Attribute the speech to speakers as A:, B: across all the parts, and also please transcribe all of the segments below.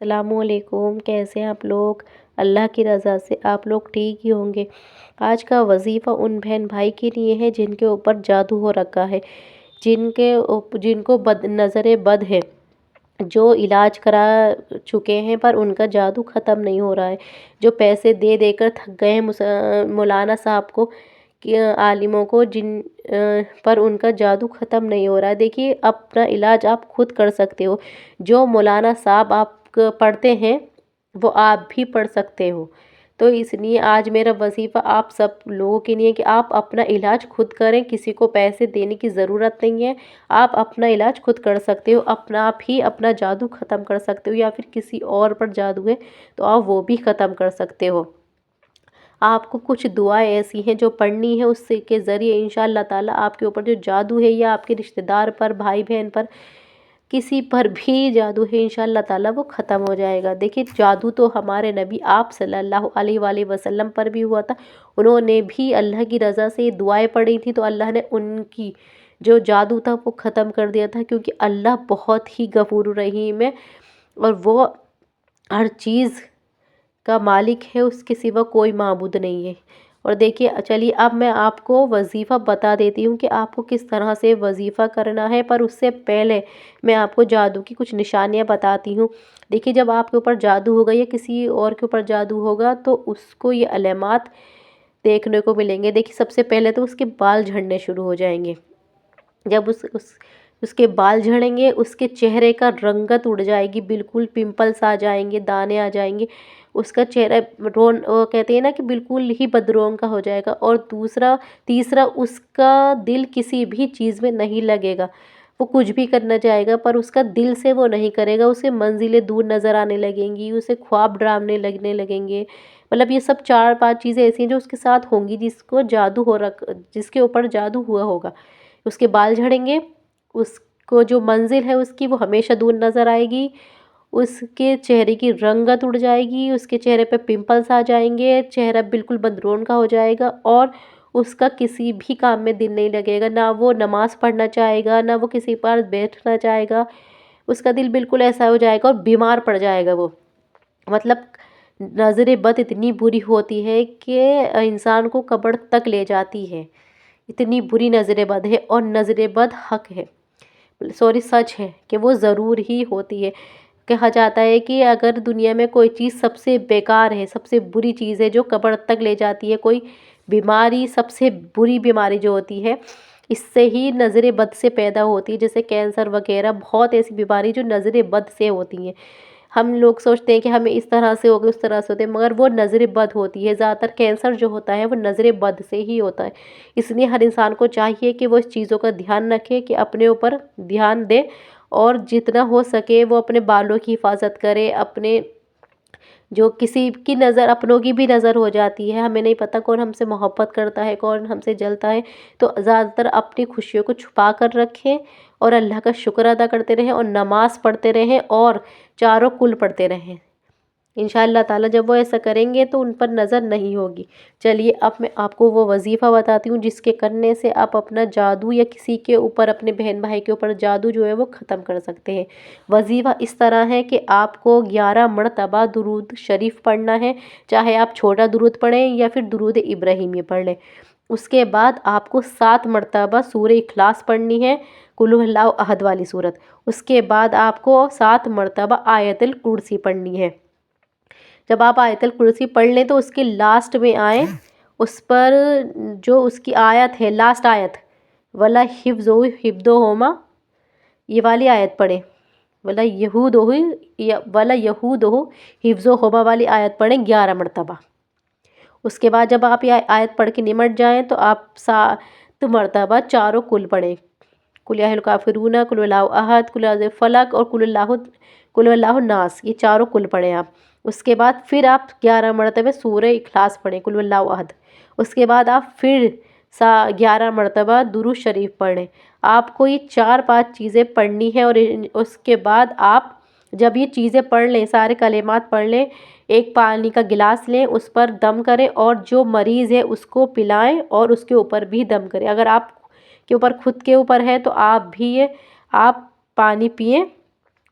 A: السلام علیکم، کیسے ہیں آپ لوگ؟ اللہ کی رضا سے آپ لوگ ٹھیک ہی ہوں گے۔ آج کا وظیفہ ان بہن بھائی کے لیے ہے جن کے اوپر جادو ہو رکھا ہے، جن کو نظر بد ہے، جو علاج کرا چکے ہیں پر ان کا جادو ختم نہیں ہو رہا ہے، جو پیسے دے دے کر تھک گئے ہیں مولانا صاحب کو، عالموں کو، جن پر ان کا جادو ختم نہیں ہو رہا ہے۔ دیکھیے، اپنا علاج آپ خود کر سکتے ہو۔ جو مولانا صاحب آپ پڑھتے ہیں وہ آپ بھی پڑھ سکتے ہو۔ تو اس لیے آج میرا وظیفہ آپ سب لوگوں کے لیے کہ آپ اپنا علاج خود کریں، کسی کو پیسے دینے کی ضرورت نہیں ہے۔ آپ اپنا علاج خود کر سکتے ہو، آپ ہی اپنا جادو ختم کر سکتے ہو، یا پھر کسی اور پر جادو ہے تو آپ وہ بھی ختم کر سکتے ہو۔ آپ کو کچھ دعائیں ایسی ہیں جو پڑھنی ہے، اس کے ذریعے انشاءاللہ تعالیٰ آپ کے اوپر جو جادو ہے، یا آپ کے رشتہ دار پر، بھائی بہن پر، کسی پر بھی جادو ہے، انشاءاللہ تعالیٰ وہ ختم ہو جائے گا۔ دیکھیے، جادو تو ہمارے نبی آپ صلی اللہ علیہ وآلہ وسلم پر بھی ہوا تھا۔ انہوں نے بھی اللہ کی رضا سے یہ دعائیں پڑھی تھی تو اللہ نے ان کی جو جادو تھا وہ ختم کر دیا تھا، کیونکہ اللہ بہت ہی غفور الرحیم ہے، اور وہ ہر چیز کا مالک ہے، اس کے سوا کوئی معبود نہیں ہے۔ اور دیکھیے، چلیے اب میں آپ کو وظیفہ بتا دیتی ہوں کہ آپ کو کس طرح سے وظیفہ کرنا ہے، پر اس سے پہلے میں آپ کو جادو کی کچھ نشانیاں بتاتی ہوں۔ دیکھیے، جب آپ کے اوپر جادو ہوگا یا کسی اور کے اوپر جادو ہوگا تو اس کو یہ علامات دیکھنے کو ملیں گے۔ دیکھیے، سب سے پہلے تو اس کے بال جھڑنے شروع ہو جائیں گے۔ جب اس کے بال جھڑیں گے، اس کے چہرے کا رنگت اڑ جائے گی، بالکل پمپلس آ جائیں گے، دانے آ جائیں گے، اس کا چہرہ وہ کہتے ہیں نا کہ بالکل ہی بدرنگ کا ہو جائے گا۔ اور تیسرا اس کا دل کسی بھی چیز میں نہیں لگے گا، وہ کچھ بھی کرنا چاہے گا پر اس کا دل سے وہ نہیں کرے گا، اسے منزلیں دور نظر آنے لگیں گی، اسے خواب ڈرانے لگیں گے۔ مطلب یہ سب 4-5 چیزیں ایسی ہیں جو اس کے ساتھ ہوں گی جس کے اوپر جادو ہوا ہوگا۔ اس کے بال جھڑیں گے، اس کو جو منزل ہے اس کی وہ ہمیشہ دور نظر آئے گی، اس کے چہرے کی رنگت اڑ جائے گی، اس کے چہرے پہ پمپلس آ جائیں گے، چہرہ بالکل بدرون کا ہو جائے گا، اور اس کا کسی بھی کام میں دل نہیں لگے گا، نہ وہ نماز پڑھنا چاہے گا، نہ وہ کسی پاس بیٹھنا چاہے گا۔ اس کا دل بالکل ایسا ہو جائے گا اور بیمار پڑ جائے گا وہ۔ مطلب نظر بد اتنی بری ہوتی ہے کہ انسان کو قبر تک لے جاتی ہے، اتنی بری نظر بد ہے، اور نظر بد حق ہے، سچ ہے کہ وہ ضرور ہی ہوتی ہے۔ کہا جاتا ہے کہ اگر دنیا میں کوئی چیز سب سے بیکار ہے، سب سے بری چیز ہے جو قبر تک لے جاتی ہے، کوئی بیماری، سب سے بری بیماری جو ہوتی ہے، اس سے ہی نظر بد سے پیدا ہوتی ہے، جیسے کینسر وغیرہ، بہت ایسی بیماری جو نظر بد سے ہوتی ہیں۔ ہم لوگ سوچتے ہیں کہ ہمیں اس طرح سے ہوگا، اس طرح سے ہوتے ہیں، مگر وہ نظر بد ہوتی ہے۔ زیادہ تر کینسر جو ہوتا ہے وہ نظر بد سے ہی ہوتا ہے۔ اس لیے ہر انسان کو چاہیے کہ وہ اس چیزوں کا دھیان رکھے، کہ اپنے اوپر دھیان دے، اور جتنا ہو سکے وہ اپنے بالوں کی حفاظت کرے، اپنے جو کسی کی نظر، اپنوں کی بھی نظر ہو جاتی ہے، ہمیں نہیں پتہ کون ہم سے محبت کرتا ہے، کون ہم سے جلتا ہے، تو زیادہ تر اپنی خوشیوں کو چھپا کر رکھیں، اور اللہ کا شکر ادا کرتے رہیں، اور نماز پڑھتے رہیں، اور چاروں کل پڑھتے رہیں۔ انشاءاللہ تعالیٰ جب وہ ایسا کریں گے تو ان پر نظر نہیں ہوگی۔ چلیے اب میں آپ کو وہ وظیفہ بتاتی ہوں جس کے کرنے سے آپ اپنا جادو، یا کسی کے اوپر، اپنے بہن بھائی کے اوپر جادو جو ہے وہ ختم کر سکتے ہیں۔ وظیفہ اس طرح ہے کہ آپ کو 11 مرتبہ درود شریف پڑھنا ہے، چاہے آپ چھوٹا درود پڑھیں یا پھر درود ابراہیمی پڑھ لیں۔ اس کے بعد آپ کو 7 مرتبہ سورہ اخلاص پڑھنی ہے، قل هو اللہ احد والی سورت۔ اس کے بعد آپ کو 7 مرتبہ آیت الکرسی پڑھنی ہے۔ جب آپ آیت الکرسی پڑھ لیں تو اس کے لاسٹ میں آئیں، اس پر جو اس کی آیت ہے، لاسٹ آیت، وَلَا حِفْظُهُمَا، یہ والی آیت پڑھیں، وَلَا يَهُودُهُ حِفْظُهُمَا والی آیت پڑھیں 11 مرتبہ۔ اس کے بعد جب آپ یہ آیت پڑھ کے نمٹ جائیں تو آپ 7 مرتبہ چاروں کل پڑھیں، قُلْ يَا أَيُّهَا الْكَافِرُونَ، قُلْ هُوَ اللَّهُ أَحَدٌ، قُلْ أَعُوذُ بِالْفَلَقِ، اور قُلْ هُوَ اللَّهُ النَّاسُ، یہ چاروں کل پڑھیں آپ۔ اس کے بعد پھر آپ 11 مرتبہ سورہ اخلاص پڑھیں، قُلْ هُوَ اللَّهُ أَحَدٌ۔ اس کے بعد آپ پھر 11 مرتبہ درود شریف پڑھیں۔ آپ کو یہ 4-5 چیزیں پڑھنی ہیں، اور اس کے بعد آپ جب یہ چیزیں پڑھ لیں، سارے کلمات پڑھ لیں، ایک پانی کا گلاس لیں، اس پر دم کریں، اور جو مریض ہے اس کو پلائیں، اور اس کے اوپر بھی دم کریں۔ اگر آپ کے اوپر خود کے اوپر ہے تو آپ پانی پئیں،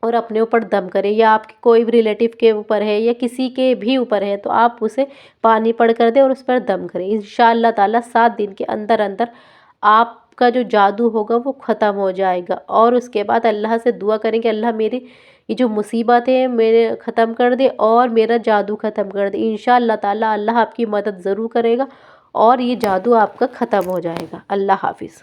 A: اور اپنے اوپر دم کریں، یا آپ کے کوئی بھی ریلیٹیو کے اوپر ہے یا کسی کے بھی اوپر ہے تو آپ اسے پانی پڑھ کر دیں اور اس پر دم کریں۔ انشاءاللہ تعالیٰ 7 دن کے اندر اندر آپ کا جو جادو ہوگا وہ ختم ہو جائے گا، اور اس کے بعد اللہ سے دعا کریں کہ اللہ میری یہ جو مصیبت ہے میرے ختم کر دے اور میرا جادو ختم کر دے۔ انشاءاللہ تعالیٰ اللہ آپ کی مدد ضرور کرے گا اور یہ جادو آپ کا ختم ہو جائے گا۔ اللہ حافظ۔